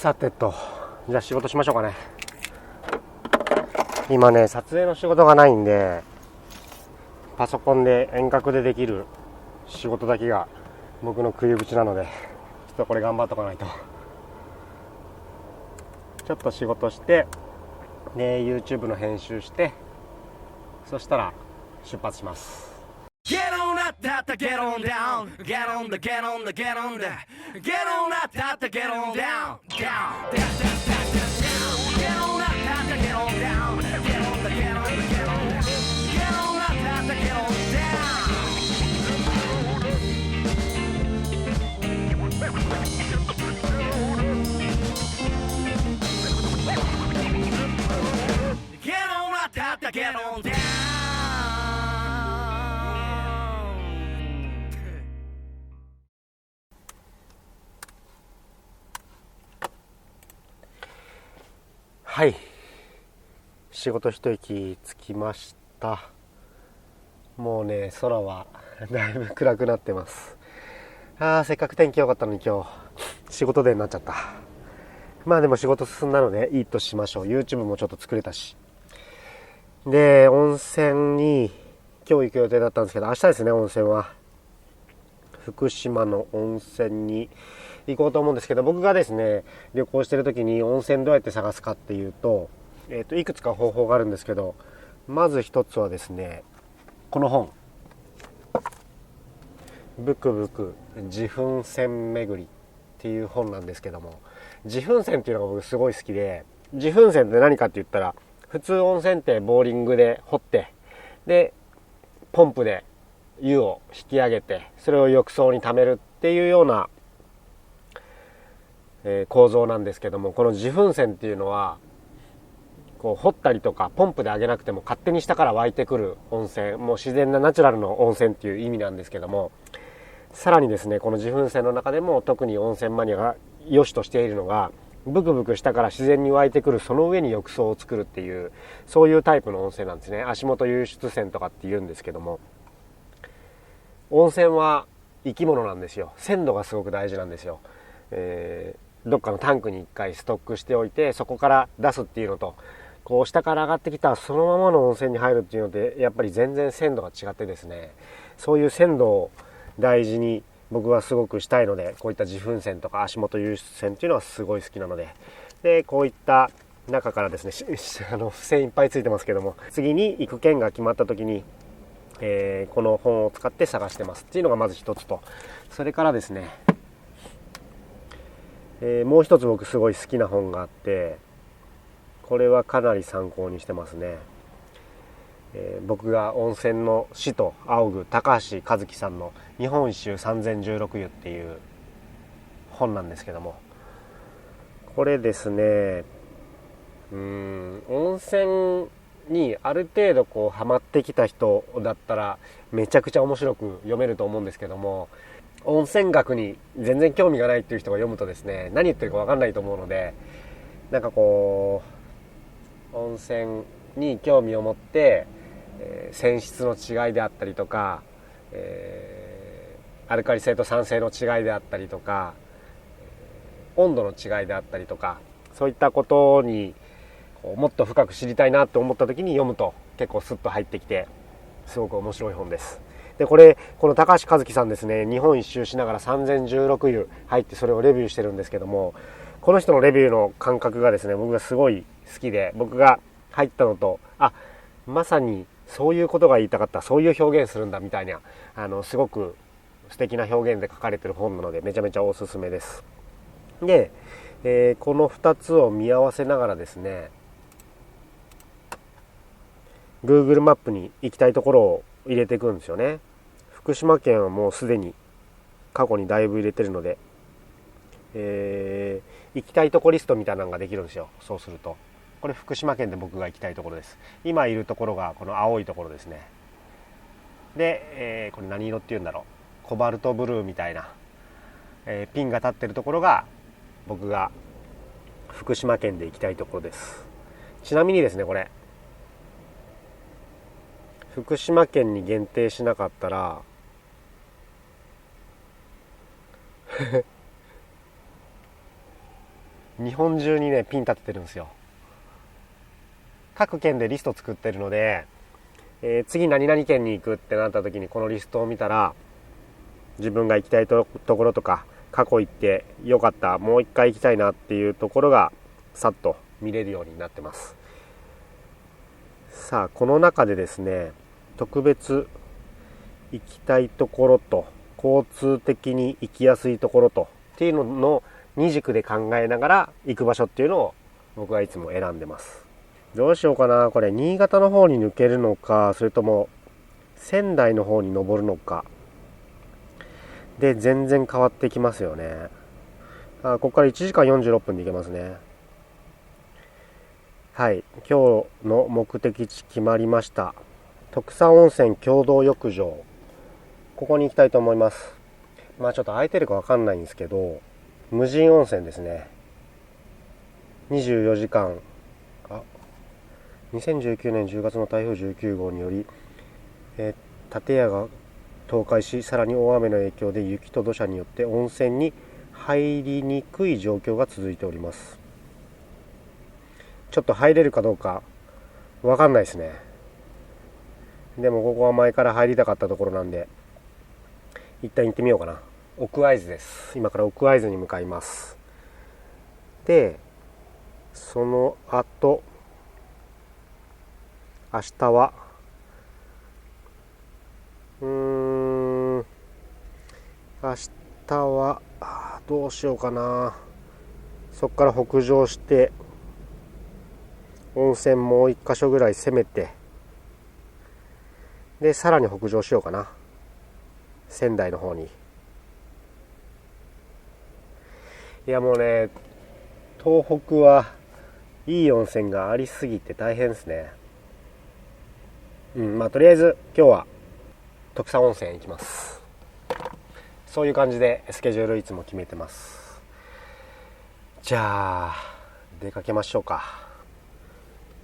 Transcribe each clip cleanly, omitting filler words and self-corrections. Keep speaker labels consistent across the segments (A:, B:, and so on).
A: さてと、じゃあ仕事しましょうかね。今ね、撮影の仕事がないんで、パソコンで遠隔でできる仕事だけが僕の食い口なので、ちょっとこれ頑張っとかないと。ちょっと仕事して、で YouTube の編集して、そしたら出発します。Get on up, get on down, get on the, get on the, get on the, get on up, get on down, down, get on up, get on down, get on the, get on the, get on the, get on up, get on down. Get on up, get on down.はい、仕事一息つきました。もうね、空はだいぶ暗くなってます。せっかく天気良かったのに今日仕事デーになっちゃった。まあでも仕事進んだのでいいとしましょう。 YouTube もちょっと作れたし。で、温泉に今日行く予定だったんですけど、明日ですね。温泉は福島の温泉に行こうと思うんですけど、僕がですね、旅行してる時に温泉どうやって探すかっていうと、いくつか方法があるんですけど、まず一つはですね、この本、ブクブク自噴泉巡りっていう本なんですけども、自噴泉っていうのが僕すごい好きで、自噴泉って何かって言ったら、普通温泉ってボーリングで掘って、でポンプで湯を引き上げて、それを浴槽に溜めるっていうような構造なんですけども、この自噴泉っていうのはこう掘ったりとかポンプで上げなくても勝手に下から湧いてくる温泉、もう自然なナチュラルの温泉っていう意味なんですけども、さらにですね、この自噴泉の中でも特に温泉マニアが良しとしているのが、ブクブク下から自然に湧いてくる、その上に浴槽を作るっていう、そういうタイプの温泉なんですね。足元湧出泉とかって言うんですけども、温泉は生き物なんですよ。鮮度がすごく大事なんですよ。どっかのタンクに1回ストックしておいて、そこから出すっていうのと、こう下から上がってきたそのままの温泉に入るっていうので、やっぱり全然鮮度が違ってですね、そういう鮮度を大事に僕はすごくしたいので、こういった自噴泉とか足元湧出泉っていうのはすごい好きなので、でこういった中からですね、付箋いっぱいついてますけども、次に行く県が決まった時に、この本を使って探してますっていうのがまず一つと、それからですね、もう一つ僕すごい好きな本があって、これはかなり参考にしてますね。僕が温泉の師と仰ぐ高橋和樹さんの日本一周3016湯っていう本なんですけども、これですね、温泉にある程度こうハマってきた人だったらめちゃくちゃ面白く読めると思うんですけども、温泉学に全然興味がないっていう人が読むとですね、何言ってるか分かんないと思うので、なんかこう温泉に興味を持って、泉質の違いであったりとか、アルカリ性と酸性の違いであったりとか、温度の違いであったりとか、そういったことにもっと深く知りたいなと思った時に読むと結構スッと入ってきて、すごく面白い本です。でこの高橋和樹さんですね、日本一周しながら3016湯入ってそれをレビューしてるんですけども、この人のレビューの感覚がですね、僕がすごい好きで、僕が入ったのと、まさにそういうことが言いたかった、そういう表現するんだみたいな、すごく素敵な表現で書かれてる本なのでめちゃめちゃおすすめです。で、この2つを見合わせながらですね、Google マップに行きたいところを入れていくんですよね。福島県はもうすでに過去にだいぶ入れてるので、行きたいとこリストみたいなのができるんですよ。そうするとこれ福島県で僕が行きたいところです。今いるところがこの青いところですね。で、これ何色っていうんだろう、コバルトブルーみたいな、ピンが立ってるところが僕が福島県で行きたいところです。ちなみにですね、これ福島県に限定しなかったら日本中にねピン立ててるんですよ。各県でリスト作ってるので、次何々県に行くってなった時にこのリストを見たら、自分が行きたいところとか、過去行ってよかった、もう一回行きたいなっていうところがさっと見れるようになってます。さあ、この中でですね、特別行きたいところと交通的に行きやすいところとっていうのの二軸で考えながら行く場所っていうのを僕はいつも選んでます。どうしようかな、これ新潟の方に抜けるのか、それとも仙台の方に登るのかで全然変わってきますよね。ここから1時間46分で行けますね。はい、今日の目的地決まりました。徳佐温泉共同浴場、ここに行きたいと思います。ちょっと空いてるか分かんないんですけど、無人温泉ですね。24時間、2019年10月の台風19号により、建屋が倒壊し、さらに大雨の影響で雪と土砂によって温泉に入りにくい状況が続いております。ちょっと入れるかどうか分かんないですね。でもここは前から入りたかったところなんで、一旦行ってみようかな。奥会津です。今から奥会津に向かいます。で、その後明日は明日はどうしようかな。そこから北上して温泉もう一箇所ぐらい攻めて、でさらに北上しようかな、仙台の方に。いやもうね、東北はいい温泉がありすぎて大変ですね。とりあえず今日は徳佐温泉行きます。そういう感じでスケジュールいつも決めてます。じゃあ出かけましょうか。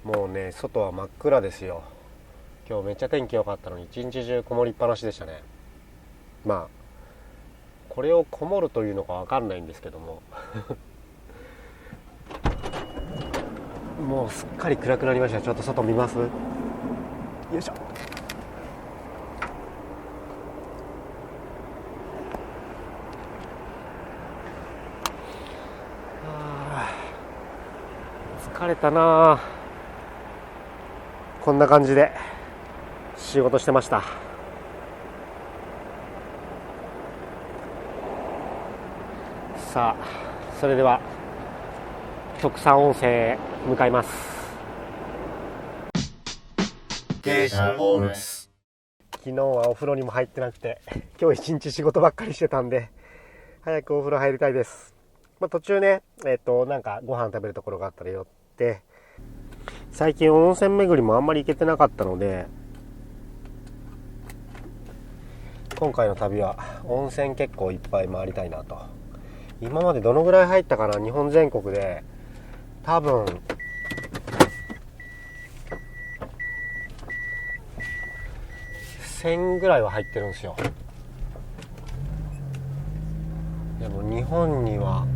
A: もうね、外は真っ暗ですよ。今日めっちゃ天気良かったのに一日中こもりっぱなしでしたね。これをこもるというのか分かんないんですけどももうすっかり暗くなりました。ちょっと外見ます？よいしょ。疲れたな。こんな感じで仕事してました。さあ、それでは徳佐温泉へ向かいます。昨日はお風呂にも入ってなくて、今日一日仕事ばっかりしてたんで早くお風呂入りたいです。途中ね、なんかご飯食べるところがあったら寄って、最近温泉巡りもあんまり行けてなかったので、今回の旅は温泉結構いっぱい回りたいなと。今までどのぐらい入ったかな、日本全国で多分1000ぐらいは入ってるんですよ。でも日本には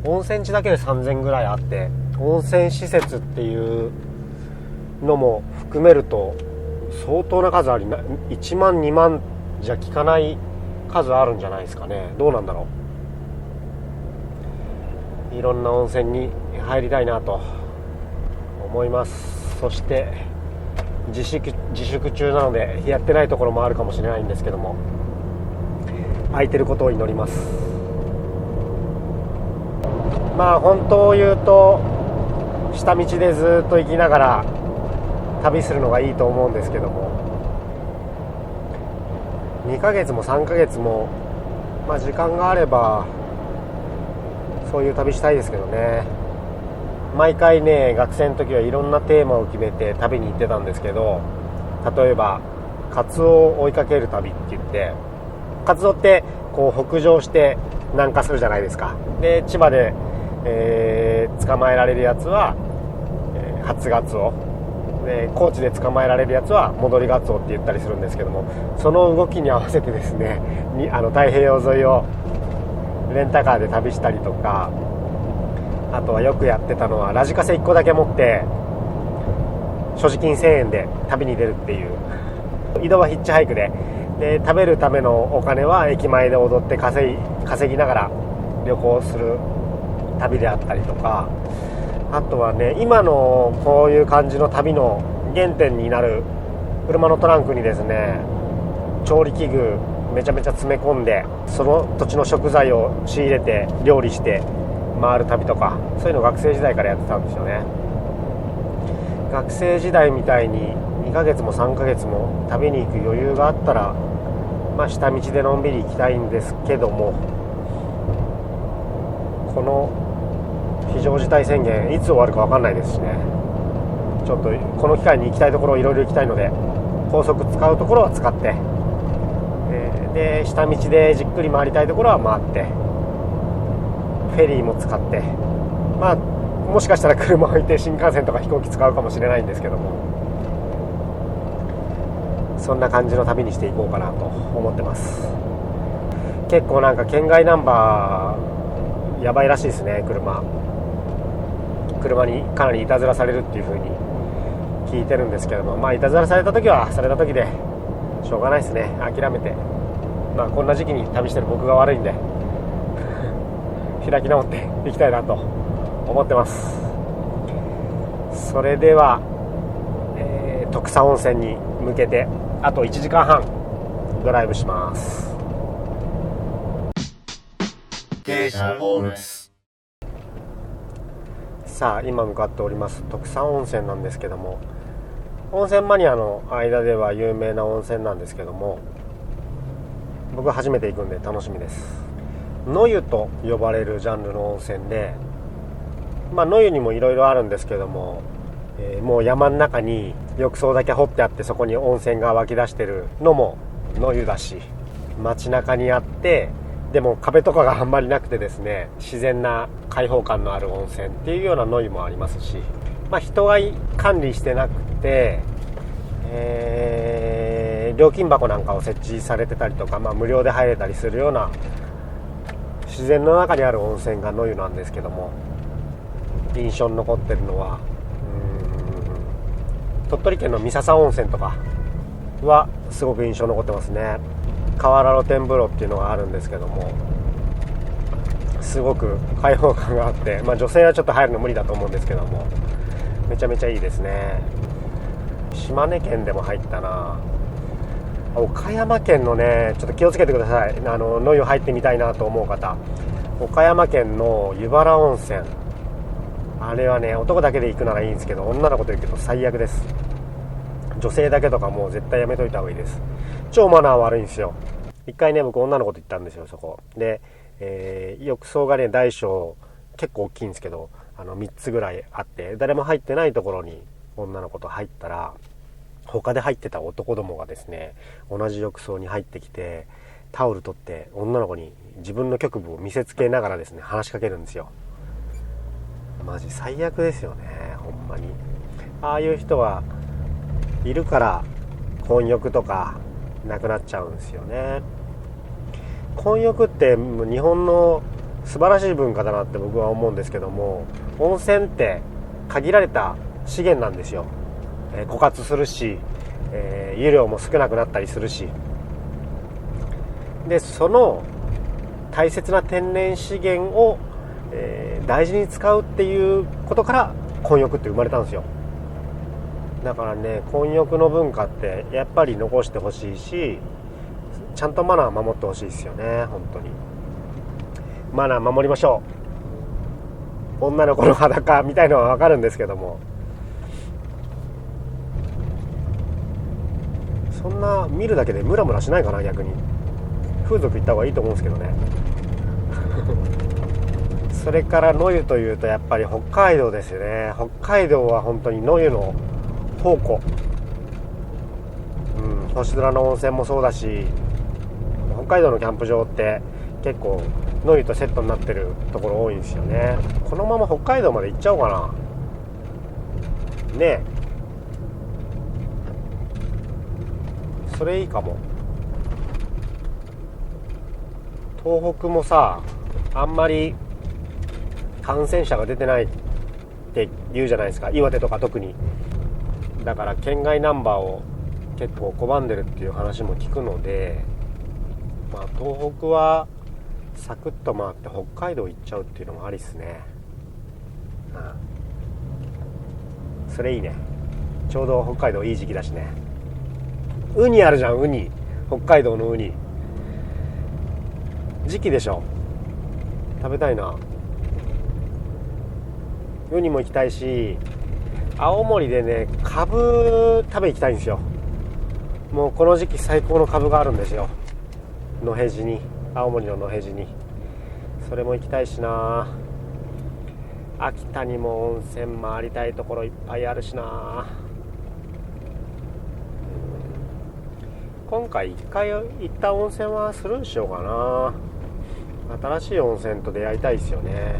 A: 温泉地だけで3000ぐらいあって、温泉施設っていうのも含めると相当な数ありな、1万2万じゃ効かない数あるんじゃないですかね。どうなんだろう。いろんな温泉に入りたいなと思います。そして自粛中なのでやってないところもあるかもしれないんですけども、空いてることを祈ります。本当を言うと下道でずっと行きながら旅するのがいいと思うんですけども、2ヶ月も3ヶ月も、時間があればそういう旅したいですけどね。毎回ね、学生の時はいろんなテーマを決めて旅に行ってたんですけど、例えばカツオを追いかける旅って言って、カツオってこう北上して南下するじゃないですか。で千葉で、捕まえられるやつは、初ガツオで、高知で捕まえられるやつは戻りガツオって言ったりするんですけども、その動きに合わせてですね、太平洋沿いをレンタカーで旅したりとか、あとはよくやってたのはラジカセ1個だけ持って所持金1000円で旅に出るっていう。移動はヒッチハイクで、食べるためのお金は駅前で踊って稼ぎながら旅行する旅であったりとか、あとはね、今のこういう感じの旅の原点になる車のトランクにですね、調理器具めちゃめちゃ詰め込んで、その土地の食材を仕入れて料理して回る旅とか、そういうの学生時代からやってたんですよね。学生時代みたいに2ヶ月も3ヶ月も旅に行く余裕があったら、下道でのんびり行きたいんですけども、この非常事態宣言いつ終わるか分かんないですしね。ちょっとこの機会に行きたいところをいろいろ行きたいので、高速使うところは使って、で下道でじっくり回りたいところは回って、フェリーも使って、もしかしたら車を置いて新幹線とか飛行機使うかもしれないんですけども、そんな感じの旅にしていこうかなと思ってます。結構なんか県外ナンバーやばいらしいですね。車にかなりいたずらされるっていう風に聞いてるんですけども、いたずらされた時はされた時でしょうがないですね。諦めて、こんな時期に旅してる僕が悪いんで開き直っていきたいなと思ってます。それでは、徳佐温泉に向けてあと1時間半ドライブします。さあ今向かっております徳佐温泉なんですけども、温泉マニアの間では有名な温泉なんですけども、僕は初めて行くんで楽しみです。野湯と呼ばれるジャンルの温泉で、野湯にもいろいろあるんですけども、もう山の中に浴槽だけ掘ってあって、そこに温泉が湧き出してるのも野湯だし、街中にあって、でも壁とかがあんまりなくてですね、自然な開放感のある温泉っていうような野湯もありますし、人が管理してなくて、料金箱なんかを設置されてたりとか、無料で入れたりするような自然の中にある温泉が野湯なんですけども、印象に残ってるのは鳥取県の三笹温泉とかはすごく印象に残ってますね。河原露天風呂っていうのがあるんですけども、すごく開放感があって、女性はちょっと入るの無理だと思うんですけども、めちゃめちゃいいですね。島根県でも入ったな。岡山県のね、ちょっと気をつけてください。野湯入ってみたいなと思う方、岡山県の湯原温泉、あれはね、男だけで行くならいいんですけど、女の子と行くと最悪です。女性だけとかもう絶対やめといた方がいいです。超マナー悪いんですよ。一回ね、僕女の子と行ったんですよ、そこで。浴槽がね、大小結構大きいんですけど、3つぐらいあって、誰も入ってないところに女の子と入ったら、他で入ってた男どもがですね、同じ浴槽に入ってきて、タオル取って女の子に自分の局部を見せつけながらですね、話しかけるんですよ。マジ最悪ですよね、ほんまに。ああいう人はいるから混浴とかなくなっちゃうんですよね。混浴って日本の素晴らしい文化だなって僕は思うんですけども、温泉って限られた資源なんですよ。枯渇するし、湯量も少なくなったりするし、でその大切な天然資源を、大事に使うっていうことから混浴って生まれたんですよ。だからね、混浴の文化ってやっぱり残してほしいし、ちゃんとマナー守ってほしいですよね。本当にマナー守りましょう。女の子の裸みたいのは分かるんですけども、そんな見るだけでムラムラしないかな。逆に風俗行った方がいいと思うんですけどねそれから野湯というとやっぱり北海道ですよね。北海道は本当に野湯の宝庫、星空の温泉もそうだし、北海道のキャンプ場って結構野湯とセットになってるところ多いんですよね。このまま北海道まで行っちゃおうかなね。それいいかも。東北もさ、あんまり感染者が出てないって言うじゃないですか、岩手とか特に。だから県外ナンバーを結構拒んでるっていう話も聞くので、東北はサクッと回って北海道行っちゃうっていうのもありっすね。それいいね。ちょうど北海道いい時期だしね。ウニあるじゃん、ウニ。北海道のウニ時期でしょ。食べたいな。ウニも行きたいし、青森でね、カブ食べ行きたいんですよ。もうこの時期最高のカブがあるんですよ、野辺地に。青森の野辺地に。それも行きたいしな。秋田にも温泉回りたいところいっぱいあるしな。今回一回行った温泉はスルーしようかな。新しい温泉と出会いたいですよね。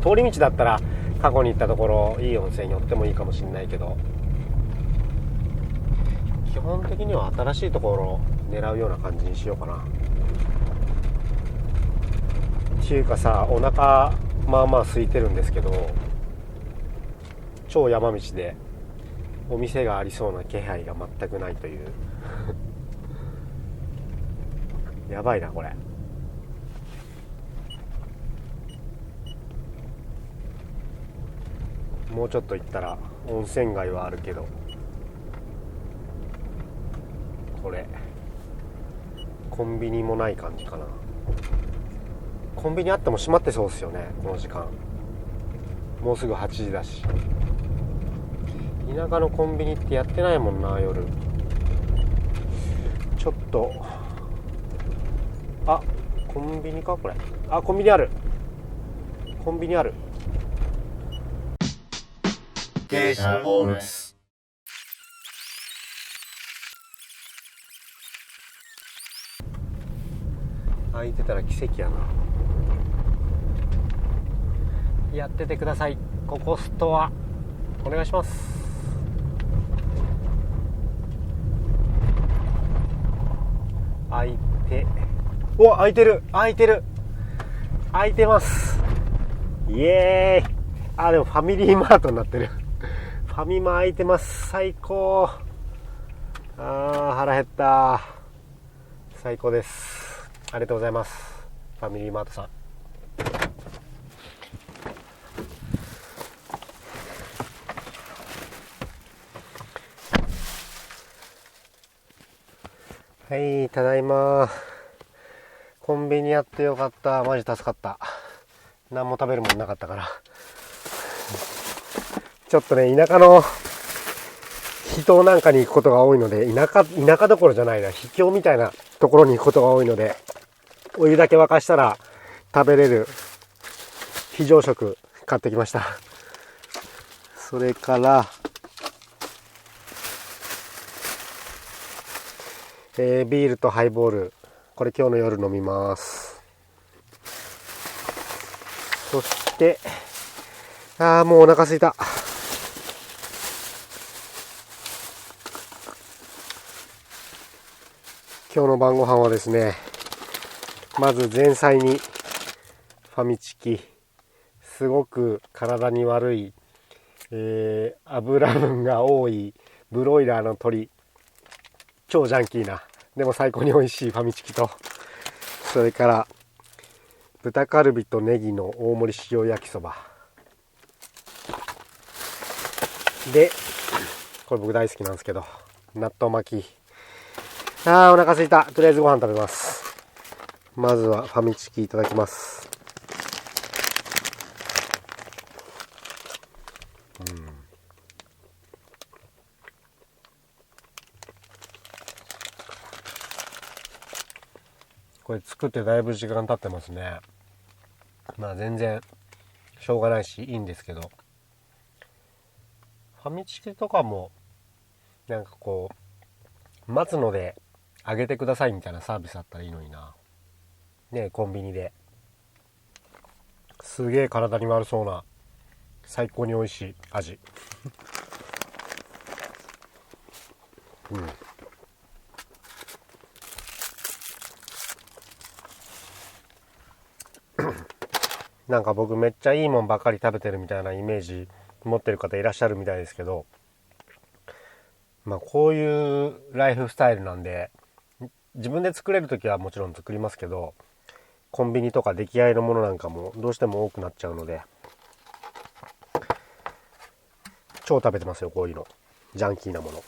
A: 通り道だったら過去に行ったところいい温泉寄ってもいいかもしれないけど、基本的には新しいところを狙うような感じにしようかな。っていうかさ、お腹まあまあ空いてるんですけど、超山道でお店がありそうな気配が全くないというやばいなこれ。もうちょっと行ったら温泉街はあるけど、これコンビニもない感じかな。コンビニあっても閉まってそうですよね、この時間。もうすぐ8時だし。田舎のコンビニってやってないもんな、夜。ちょっと、あ、コンビニかこれ。あ、コンビニある。コンビニある。
B: 芸者ホームス。
A: 開いてたら奇跡やな。やっててください、ココストアお願いします。開いて、お、開いてる開いてる開いてます。イエーイ。あ、でもファミリーマートになってるファミマ開いてます。最高。腹減った。最高です。ありがとうございます、ファミリーマートさん。はい、ただいま。コンビニやってよかった。マジ助かった。何も食べるもんなかったから。ちょっとね、田舎の人なんかに行くことが多いので、田舎どころじゃないな、秘境みたいなところに行くことが多いので、お湯だけ沸かしたら食べれる非常食買ってきました。それからビールとハイボール、これ今日の夜飲みます。そしてもうお腹空いた。今日の晩ご飯はですね、まず前菜にファミチキ。すごく体に悪い、油分が多いブロイラーの鶏、超ジャンキーなでも最高に美味しいファミチキと、それから豚カルビとネギの大盛り塩焼きそばで、これ僕大好きなんですけど、納豆巻き。お腹すいた。とりあえずご飯食べます。まずはファミチキいただきます。これ作ってだいぶ時間経ってますね。まあ全然しょうがないしいいんですけど、ファミチキとかもなんかこう待つのであげてくださいみたいなサービスあったらいいのにな。ね、コンビニですげえ体に悪そうな最高に美味しい味。なんか僕めっちゃいいもんばっかり食べてるみたいなイメージ持ってる方いらっしゃるみたいですけど、まあこういうライフスタイルなんで、自分で作れるときはもちろん作りますけど、コンビニとか出来合いのものなんかもどうしても多くなっちゃうので、超食べてますよ、こういうの。ジャンキーなもの。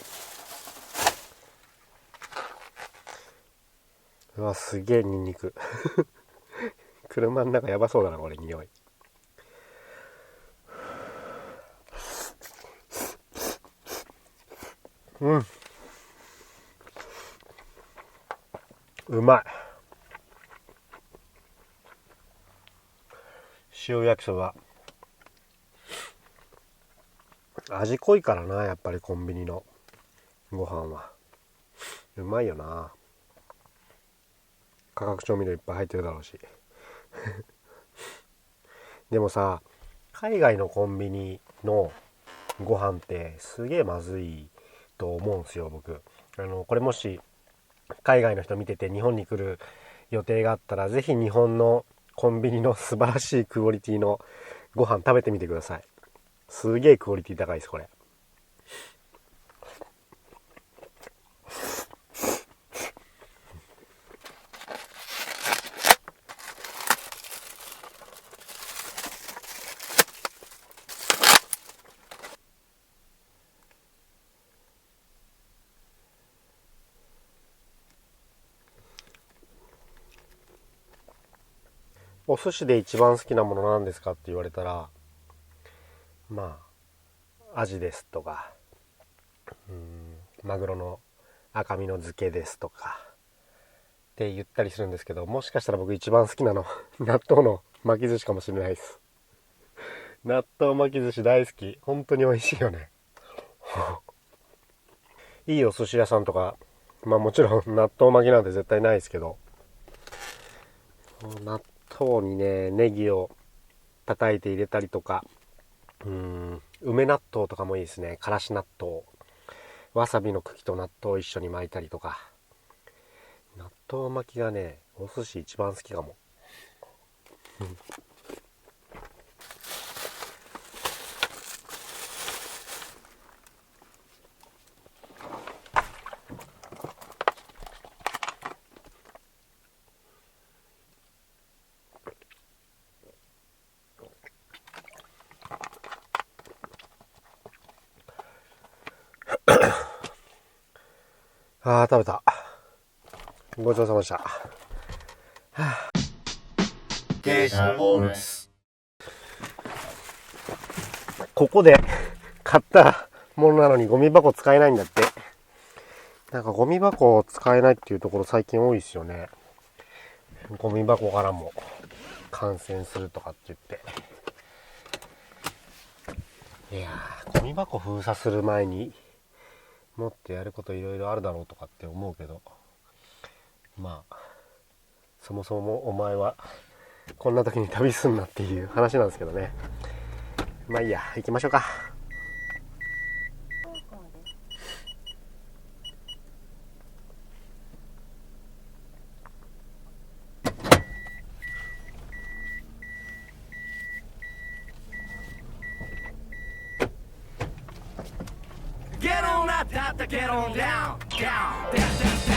A: うわ、すげえニンニク。車の中やばそうだな、これ、匂い。うん。うまい。塩焼きそば。味濃いからな、やっぱりコンビニのご飯は。うまいよな。化学調味料いっぱい入ってるだろうし。でもさ、海外のコンビニのご飯ってすげえまずいと思うんすよ、僕。これもし海外の人見てて日本に来る予定があったら、ぜひ日本のコンビニの素晴らしいクオリティのご飯食べてみてください。すげえクオリティ高いです、これ。お寿司で一番好きなものなんですかって言われたら、まあアジですとか、マグロの赤身の漬けですとかって言ったりするんですけど、もしかしたら僕一番好きなの納豆の巻き寿司かもしれないです。納豆巻き寿司大好き。本当に美味しいよね。いいお寿司屋さんとか、まあもちろん納豆巻きなんて絶対ないですけど、納豆にね、ネギを叩いて入れたりとか、梅納豆とかもいいですね。からし納豆、わさびの茎と納豆を一緒に巻いたりとか。納豆巻きがね、お寿司一番好きかも。あー、食べた。ごちそうさまでした。ここで買ったものなのにゴミ箱使えないんだって。なんかゴミ箱使えないっていうところ最近多いですよね。ゴミ箱からも感染するとかって言って。いやー、ゴミ箱封鎖する前にもっとやることいろいろあるだろうとかって思うけど、まあそもそもお前はこんな時に旅すんなっていう話なんですけどね。まあいいや、行きましょうか。
B: Get on up, get on down, down, down, down, down.